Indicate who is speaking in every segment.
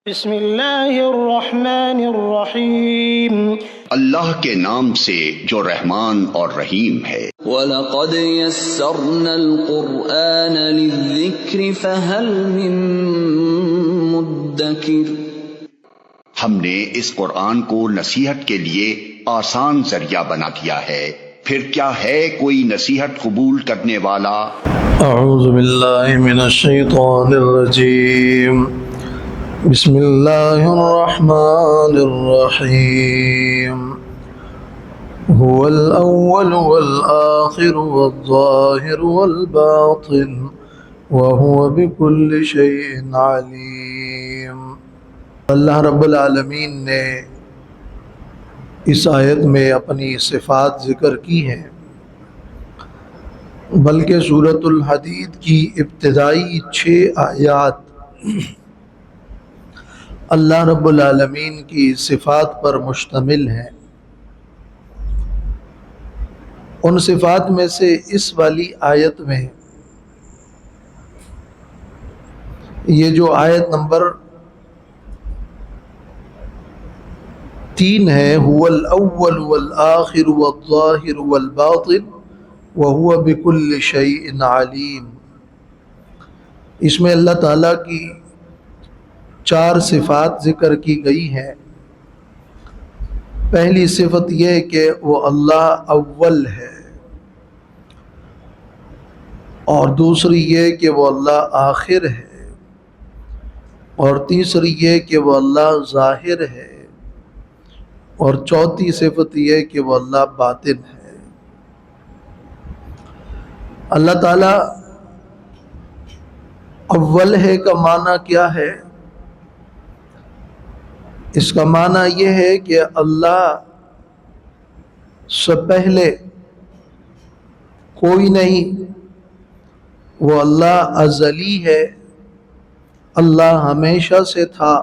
Speaker 1: بسم اللہ الرحمن الرحیم۔
Speaker 2: اللہ کے نام سے جو رحمان اور رحیم ہے۔
Speaker 3: وَلَقَدْ يَسَّرْنَا الْقُرْآنَ لِلذِّكْرِ فَهَلْ مِن مُّدَّكِرٍ۔
Speaker 2: ہم نے اس قرآن کو نصیحت کے لیے آسان ذریعہ بنا دیا ہے، پھر کیا ہے کوئی نصیحت قبول کرنے والا؟
Speaker 4: اعوذ باللہ من الشیطان الرجیم، بسم اللہ الرحمن الرحیم۔ هو الاول والآخر والظاہر والباطن وهو بكل شیء علیم۔ اللہ رب العالمین نے اس آیت میں اپنی صفات ذکر کی ہیں، بلکہ سورۃ الحدید کی ابتدائی 6 آیات اللہ رب العالمین کی صفات پر مشتمل ہیں۔ ان صفات میں سے اس والی آیت میں یہ جو آیت نمبر 3 ہے، هو الاول والآخر والظاہر والباطن وَهُوَ بِكُلِّ شَيْءٍ عَلِيمٌ، اس میں اللہ تعالیٰ کی 4 صفات ذکر کی گئی ہیں۔ پہلی صفت یہ کہ وہ اللہ اول ہے، اور دوسری یہ کہ وہ اللہ آخر ہے، اور تیسری یہ کہ وہ اللہ ظاہر ہے، اور چوتھی صفت یہ کہ وہ اللہ باطن ہے۔ اللہ تعالیٰ اول ہے کا معنی کیا ہے؟ اس کا معنی یہ ہے کہ اللہ سے پہلے کوئی نہیں، وہ اللہ ازلی ہے، اللہ ہمیشہ سے تھا۔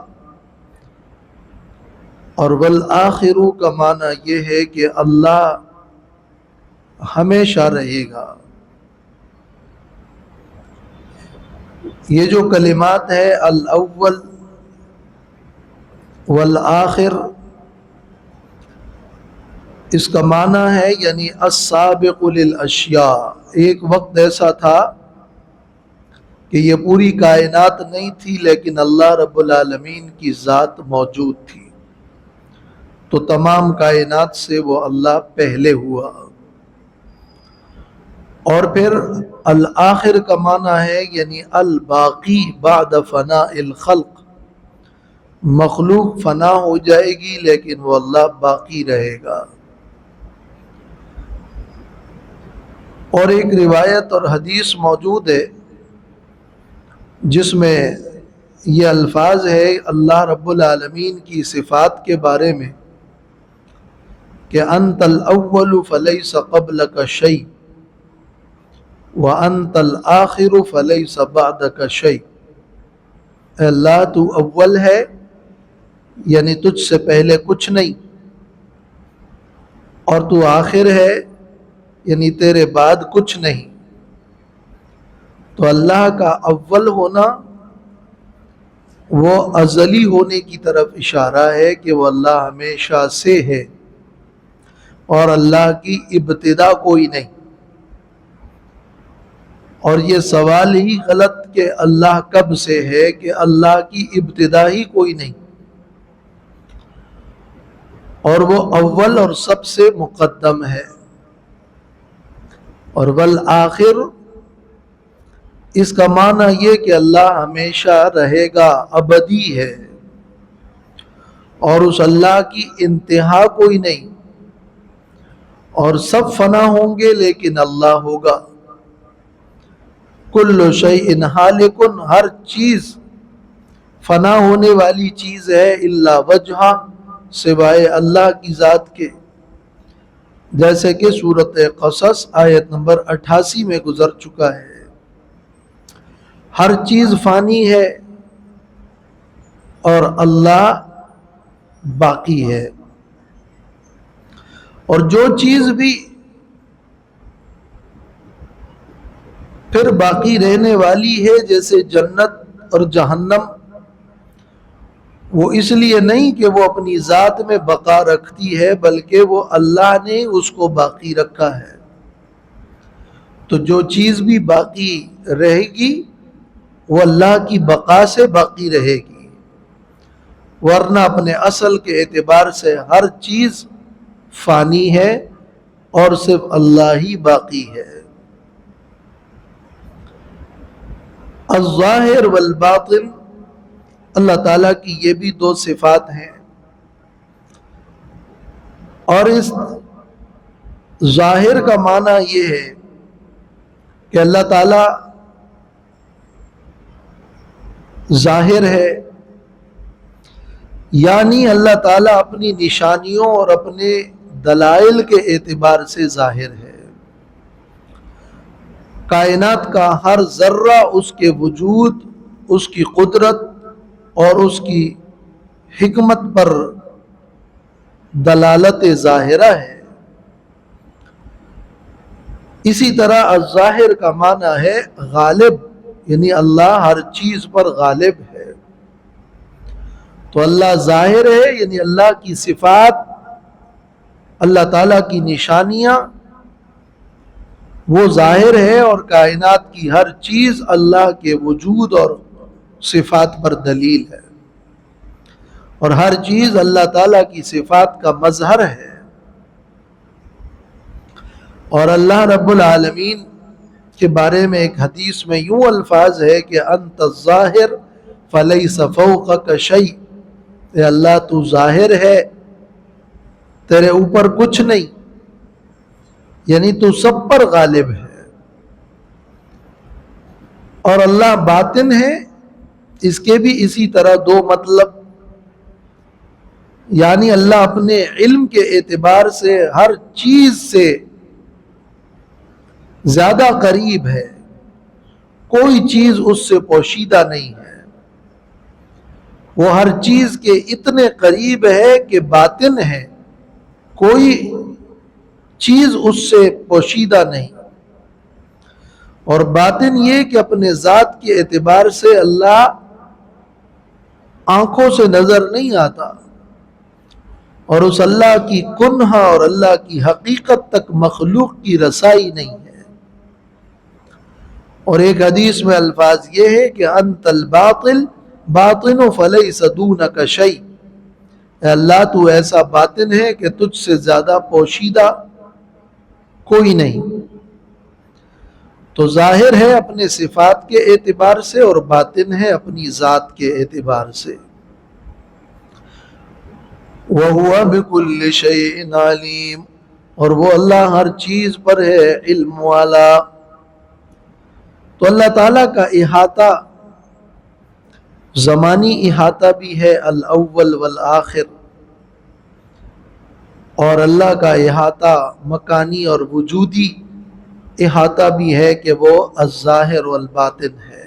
Speaker 4: اور والآخر کا معنی یہ ہے کہ اللہ ہمیشہ رہے گا۔ یہ جو کلمات ہے الاول والآخر، اس کا معنی ہے یعنی السابق للاشیاء۔ ایک وقت ایسا تھا کہ یہ پوری کائنات نہیں تھی، لیکن اللہ رب العالمین کی ذات موجود تھی، تو تمام کائنات سے وہ اللہ پہلے ہوا۔ اور پھر الآخر کا معنی ہے یعنی الباقی بعد فناء الخلق، مخلوق فنا ہو جائے گی لیکن وہ اللہ باقی رہے گا۔ اور ایک روایت اور حدیث موجود ہے جس میں یہ الفاظ ہے اللہ رب العالمین کی صفات کے بارے میں کہ انت الاول فلیس قبلک شیء وانت الآخر فلیس بعدک شیء۔ اے اللہ تو اول ہے، یعنی تجھ سے پہلے کچھ نہیں، اور تو آخر ہے، یعنی تیرے بعد کچھ نہیں۔ تو اللہ کا اول ہونا وہ ازلی ہونے کی طرف اشارہ ہے کہ وہ اللہ ہمیشہ سے ہے، اور اللہ کی ابتدا کوئی نہیں۔ اور یہ سوال ہی غلط کہ اللہ کب سے ہے، کہ اللہ کی ابتدا ہی کوئی نہیں، اور وہ اول اور سب سے مقدم ہے۔ اور والآخر اس کا معنی یہ کہ اللہ ہمیشہ رہے گا، ابدی ہے، اور اس اللہ کی انتہا کوئی نہیں، اور سب فنا ہوں گے لیکن اللہ ہوگا۔ کل شیء ہالک، ہر چیز فنا ہونے والی چیز ہے، الا وجہہ، سوائے اللہ کی ذات کے، جیسے کہ سورۃ قصص آیت نمبر 88 میں گزر چکا ہے۔ ہر چیز فانی ہے اور اللہ باقی ہے۔ اور جو چیز بھی پھر باقی رہنے والی ہے، جیسے جنت اور جہنم، وہ اس لیے نہیں کہ وہ اپنی ذات میں بقا رکھتی ہے، بلکہ وہ اللہ نے اس کو باقی رکھا ہے۔ تو جو چیز بھی باقی رہے گی وہ اللہ کی بقا سے باقی رہے گی، ورنہ اپنے اصل کے اعتبار سے ہر چیز فانی ہے اور صرف اللہ ہی باقی ہے۔ الظاہر والباطن، اللہ تعالیٰ کی یہ بھی دو صفات ہیں، اور اس ظاہر کا معنی یہ ہے کہ اللہ تعالیٰ ظاہر ہے، یعنی اللہ تعالیٰ اپنی نشانیوں اور اپنے دلائل کے اعتبار سے ظاہر ہے۔ کائنات کا ہر ذرہ اس کے وجود، اس کی قدرت اور اس کی حکمت پر دلالت ظاہرہ ہے۔ اسی طرح الظاہر کا معنی ہے غالب، یعنی اللہ ہر چیز پر غالب ہے۔ تو اللہ ظاہر ہے، یعنی اللہ کی صفات، اللہ تعالیٰ کی نشانیاں وہ ظاہر ہے، اور کائنات کی ہر چیز اللہ کے وجود اور صفات پر دلیل ہے، اور ہر چیز اللہ تعالیٰ کی صفات کا مظہر ہے۔ اور اللہ رب العالمین کے بارے میں ایک حدیث میں یوں الفاظ ہے کہ انت الظاہر فلیس فوقک شیء، اے اللہ تو ظاہر ہے، تیرے اوپر کچھ نہیں، یعنی تو سب پر غالب ہے۔ اور اللہ باطن ہے، اس کے بھی اسی طرح دو مطلب، یعنی اللہ اپنے علم کے اعتبار سے ہر چیز سے زیادہ قریب ہے، کوئی چیز اس سے پوشیدہ نہیں ہے، وہ ہر چیز کے اتنے قریب ہے کہ باطن ہے، کوئی چیز اس سے پوشیدہ نہیں۔ اور باطن یہ کہ اپنے ذات کے اعتبار سے اللہ آنکھوں سے نظر نہیں آتا، اور اس اللہ کی کنہا اور اللہ کی حقیقت تک مخلوق کی رسائی نہیں ہے۔ اور ایک حدیث میں الفاظ یہ ہے کہ انت الباطل باطن فلیس دونک شیء، اے اللہ تو ایسا باطن ہے کہ تجھ سے زیادہ پوشیدہ کوئی نہیں۔ تو ظاہر ہے اپنے صفات کے اعتبار سے، اور باطن ہے اپنی ذات کے اعتبار سے۔ وَهُوَ بِكُلِّ شَيْءٍ عَلِيمٌ، اور وہ اللہ ہر چیز پر ہے علم والا۔ تو اللہ تعالیٰ کا احاطہ زمانی احاطہ بھی ہے، الاول والآخر، اور اللہ کا احاطہ مکانی اور وجودی احاطہ بھی ہے کہ وہ الظاہر والباطن ہے۔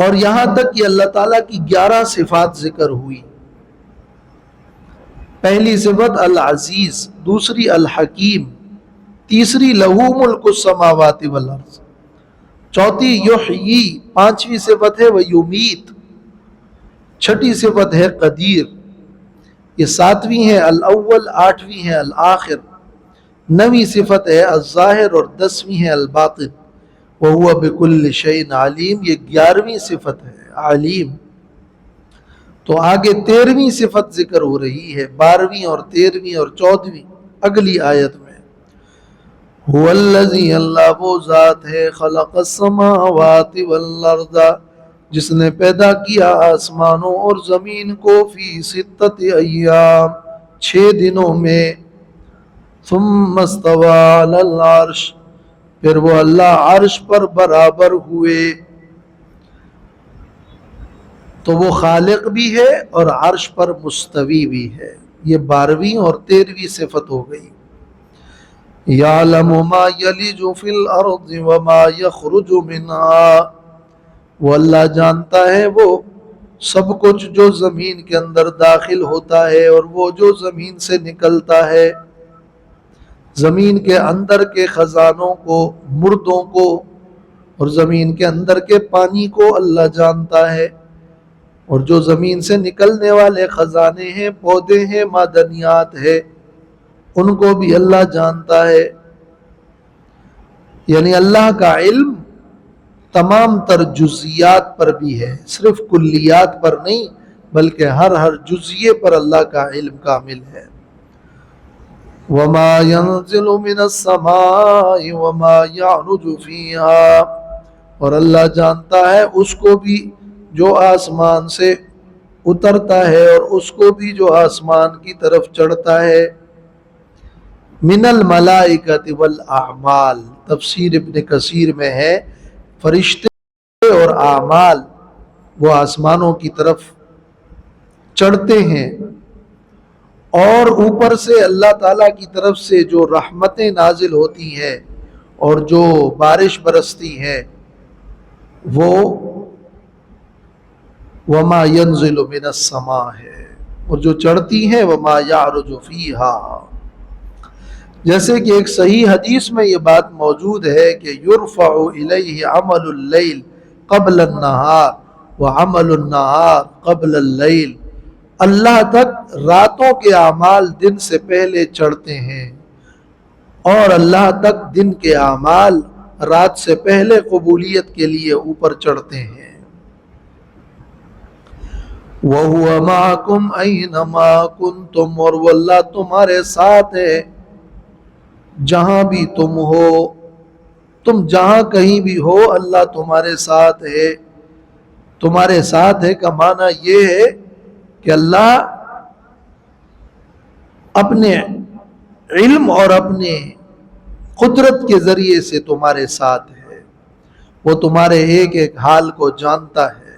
Speaker 4: اور یہاں تک کہ اللہ تعالیٰ کی 11 صفات ذکر ہوئی۔ پہلی صفت العزیز، دوسری الحکیم، تیسری لہو ملک السماوات والارض، چوتھی یحیی، پانچویں صفت ہے ویمیت، چھٹی صفت ہے قدیر، یہ ساتویں ہے الاول، آٹھویں ہے الآخر، نویں صفت ہے الظاہر، اور 10ویں ہے الباطن، وَهُوَ بِكُلِّ شَيْءٍ عَلِيمٌ، یہ 11ویں صفت ہے علیم۔ تو آگے 13ویں صفت ذکر ہو رہی ہے، 12ویں اور 13ویں اور 14ویں اگلی آیت میں۔ هُوَ الَّذِي، اللہ وہ ذات ہے، خَلَقَ السَّمَاوَاتِ وَالْأَرْضَ، جس نے پیدا کیا آسمانوں اور زمین کو، فی 6 ایام، 6 دنوں میں، ثم استوى علی العرش، پھر وہ اللہ عرش پر برابر ہوئے۔ تو وہ خالق بھی ہے اور عرش پر مستوی بھی ہے۔ یہ 12ویں اور 13ویں صفت ہو گئی۔ یعلم ما یلج فی الارض وما یخرج منها، وہ اللہ جانتا ہے وہ سب کچھ جو زمین کے اندر داخل ہوتا ہے اور وہ جو زمین سے نکلتا ہے، زمین کے اندر کے خزانوں کو، مردوں کو اور زمین کے اندر کے پانی کو اللہ جانتا ہے، اور جو زمین سے نکلنے والے خزانے ہیں، پودے ہیں، معدنیات ہیں، ان کو بھی اللہ جانتا ہے۔ یعنی اللہ کا علم تمام تر جزیات پر بھی ہے، صرف کلیات پر نہیں، بلکہ ہر جزیے پر اللہ کا علم کامل ہے۔ وَمَا يَنزِلُ مِنَ السَّمَاءِ وَمَا يَعْرُجُ فِيهَا، اور اللہ جانتا ہے اس کو بھی جو آسمان سے اترتا ہے اور اس کو بھی جو آسمان کی طرف چڑھتا ہے۔ من الملائکۃ والاعمال، تفسیر ابن کثیر میں ہے فرشتے اور اعمال وہ آسمانوں کی طرف چڑھتے ہیں، اور اوپر سے اللہ تعالیٰ کی طرف سے جو رحمتیں نازل ہوتی ہیں اور جو بارش برستی ہے وہ وما ينزل من السماء ہے، اور جو چڑھتی ہیں وما يعرج فيها۔ جیسے کہ ایک صحیح حدیث میں یہ بات موجود ہے کہ یرفع الیہ عمل اللیل قبل النہار وعمل النہار قبل اللیل، اللہ تک راتوں کے اعمال دن سے پہلے چڑھتے ہیں، اور اللہ تک دن کے اعمال رات سے پہلے قبولیت کے لیے اوپر چڑھتے ہیں۔ وَهُوَ مَعَكُمْ أَيْنَمَا كُنْتُمْ، اور وہ اللہ تمہارے ساتھ ہے جہاں بھی تم ہو، تم جہاں کہیں بھی ہو اللہ تمہارے ساتھ ہے۔ تمہارے ساتھ ہے کا معنی یہ ہے کہ اللہ اپنے علم اور اپنے قدرت کے ذریعے سے تمہارے ساتھ ہے، وہ تمہارے ایک ایک حال کو جانتا ہے،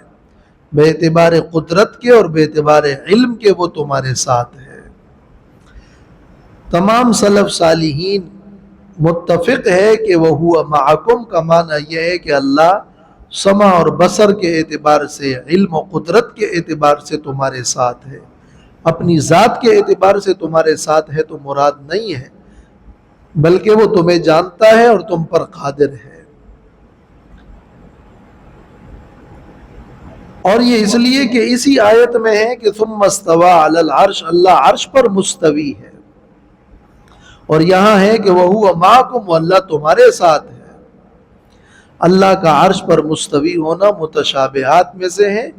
Speaker 4: بے اعتبار قدرت کے اور بے اعتبار علم کے وہ تمہارے ساتھ ہے۔ تمام سلف صالحین متفق ہے کہ وہ معکم کا معنی یہ ہے کہ اللہ سمع اور بصر کے اعتبار سے، علم و قدرت کے اعتبار سے تمہارے ساتھ ہے، اپنی ذات کے اعتبار سے تمہارے ساتھ ہے تو مراد نہیں ہے، بلکہ وہ تمہیں جانتا ہے اور تم پر قادر ہے۔ اور یہ اس لیے کہ اسی آیت میں ہے کہ ثم استوى علی العرش، اللہ عرش پر مستوی ہے، اور یہاں ہے کہ وَهُوَ مَعَكُمْ، اللہ تمہارے ساتھ ہے۔ اللہ کا عرش پر مستوی ہونا متشابہات میں سے ہے،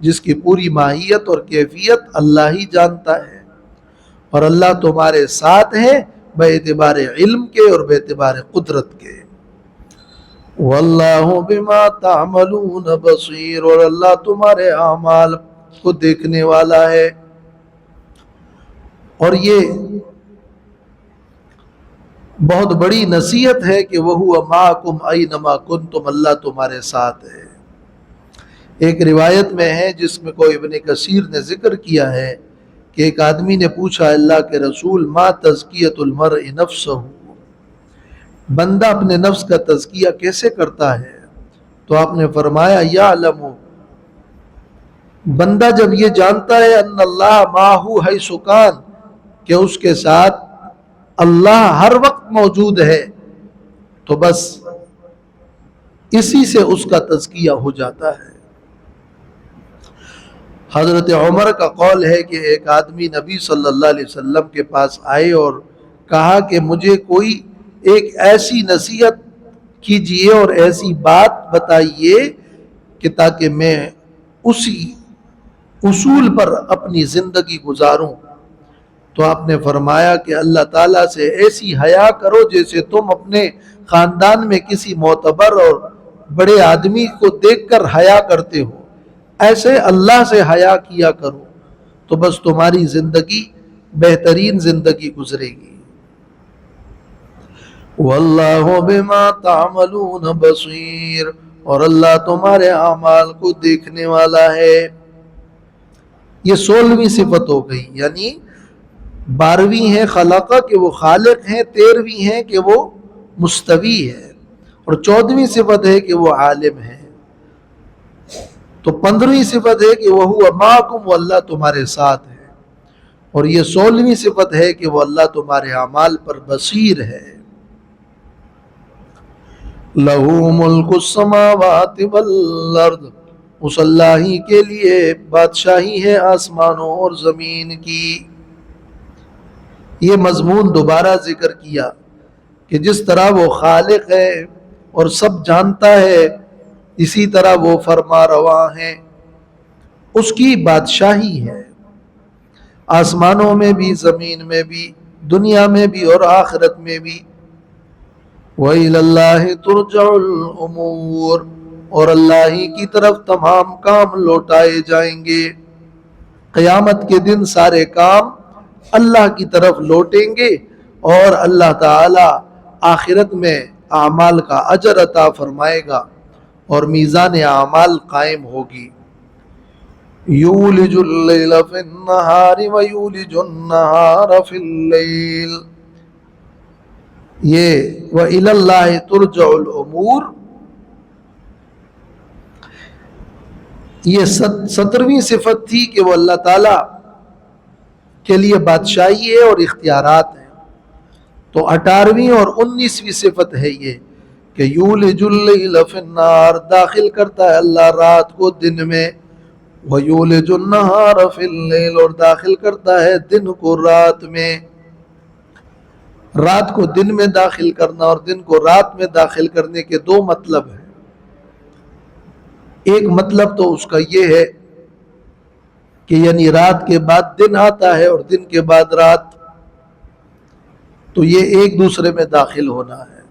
Speaker 4: جس کی پوری ماہیت اور کیفیت اللہ ہی جانتا ہے، اور اللہ تمہارے ساتھ ہے بے اعتبار علم کے اور بے اعتبار قدرت کے۔ وَاللَّهُ بِمَا تَعْمَلُونَ بَصِيرٌ، اور اللہ تمہارے اعمال کو دیکھنے والا ہے۔ اور یہ بہت بڑی نصیحت ہے کہ وَهُوَ مَعَكُمْ أَيْنَمَا كُنْتُمْ، اللہ تمہارے ساتھ ہے۔ ایک روایت میں ہے جس میں کوئی ابن کثیر نے ذکر کیا ہے کہ ایک آدمی نے پوچھا اللہ کے رسول ما تزکیۃ المرء نفسہ، بندہ اپنے نفس کا تزکیہ کیسے کرتا ہے؟ تو آپ نے فرمایا یعلم، بندہ جب یہ جانتا ہے ان اللہ معہ حیث کان، کہ اس کے ساتھ اللہ ہر وقت موجود ہے، تو بس اسی سے اس کا تزکیہ ہو جاتا ہے۔ حضرت عمر کا قول ہے کہ ایک آدمی نبی صلی اللہ علیہ وسلم کے پاس آئے اور کہا کہ مجھے کوئی ایک ایسی نصیحت کیجئے اور ایسی بات بتائیے کہ تاکہ میں اسی اصول پر اپنی زندگی گزاروں۔ تو آپ نے فرمایا کہ اللہ تعالیٰ سے ایسی حیا کرو جیسے تم اپنے خاندان میں کسی معتبر اور بڑے آدمی کو دیکھ کر حیا کرتے ہو، ایسے اللہ سے حیا کیا کرو، تو بس تمہاری زندگی بہترین زندگی گزرے گی۔ واللہ بما تعملون بصیر، اور اللہ تمہارے اعمال کو دیکھنے والا ہے۔ یہ 16ویں صفت ہو گئی، یعنی 12ویں ہے خلقہ کہ وہ خالق ہیں، 13ویں ہے کہ وہ مستوی ہے، اور 14ویں صفت ہے کہ وہ عالم ہے۔ تو 15ویں صفت ہے کہ وہ معکم، وہ اللہ تمہارے ساتھ ہے، اور یہ 16ویں صفت ہے کہ وہ اللہ تمہارے اعمال پر بصیر ہے۔ لہو ملک السماوات والارض، اس اللہ ہی کے لیے بادشاہی ہے آسمانوں اور زمین کی۔ یہ مضمون دوبارہ ذکر کیا کہ جس طرح وہ خالق ہے اور سب جانتا ہے، اسی طرح وہ فرما رواں ہے، اس کی بادشاہی ہے آسمانوں میں بھی، زمین میں بھی، دنیا میں بھی اور آخرت میں بھی۔ وَإِلَى اللَّهِ تُرْجَعُ الْأُمُورُ، اور اللہ ہی کی طرف تمام کام لوٹائے جائیں گے۔ قیامت کے دن سارے کام اللہ کی طرف لوٹیں گے اور اللہ تعالی آخرت میں اعمال کا اجر عطا فرمائے گا اور میزان اعمال قائم ہوگی۔ یولج اللیل فی النہار ویولج النہار فی اللیل، یہ وَإِلَى اللَّهِ تُرْجَعُ الْأُمُورُ، یہ 17ویں صفت تھی کہ وہ اللہ تعالیٰ کے لیے بادشاہی ہے اور اختیارات ہیں۔ تو 18ویں اور 19ویں صفت ہے یہ کہ یولج اللیل فی النہار، داخل کرتا ہے اللہ رات کو دن میں، ویولج النہار فی اللیل، اور داخل کرتا ہے دن کو رات میں۔ رات کو دن میں داخل کرنا اور دن کو رات میں داخل کرنے کے دو مطلب ہیں۔ ایک مطلب تو اس کا یہ ہے کہ یعنی رات کے بعد دن آتا ہے اور دن کے بعد رات، تو یہ ایک دوسرے میں داخل ہونا ہے۔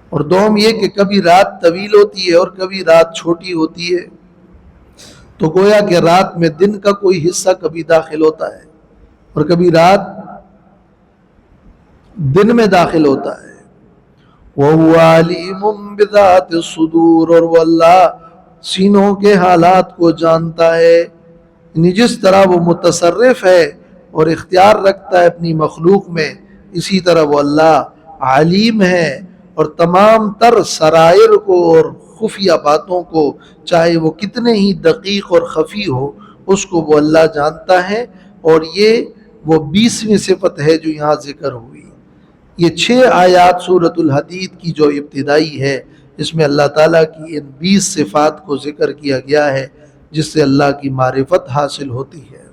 Speaker 4: اور دوم یہ کہ کبھی رات طویل ہوتی ہے اور کبھی رات چھوٹی ہوتی ہے، تو گویا کہ رات میں دن کا کوئی حصہ کبھی داخل ہوتا ہے اور کبھی رات دن میں داخل ہوتا ہے۔ وَهُوَ عَلِيمٌ بِذَاتِ الصُّدُورِ، اور وہ اللہ سینوں کے حالات کو جانتا ہے، یعنی جس طرح وہ متصرف ہے اور اختیار رکھتا ہے اپنی مخلوق میں، اسی طرح وہ اللہ علیم ہے اور تمام تر سرائر کو اور خفیہ باتوں کو، چاہے وہ کتنے ہی دقیق اور خفی ہو، اس کو وہ اللہ جانتا ہے۔ اور یہ وہ 20ویں صفت ہے جو یہاں ذکر ہوئی۔ یہ 6 آیات سورۃ الحدید کی جو ابتدائی ہے، اس میں اللہ تعالیٰ کی ان 20 صفات کو ذکر کیا گیا ہے جس سے اللہ کی معرفت حاصل ہوتی ہے۔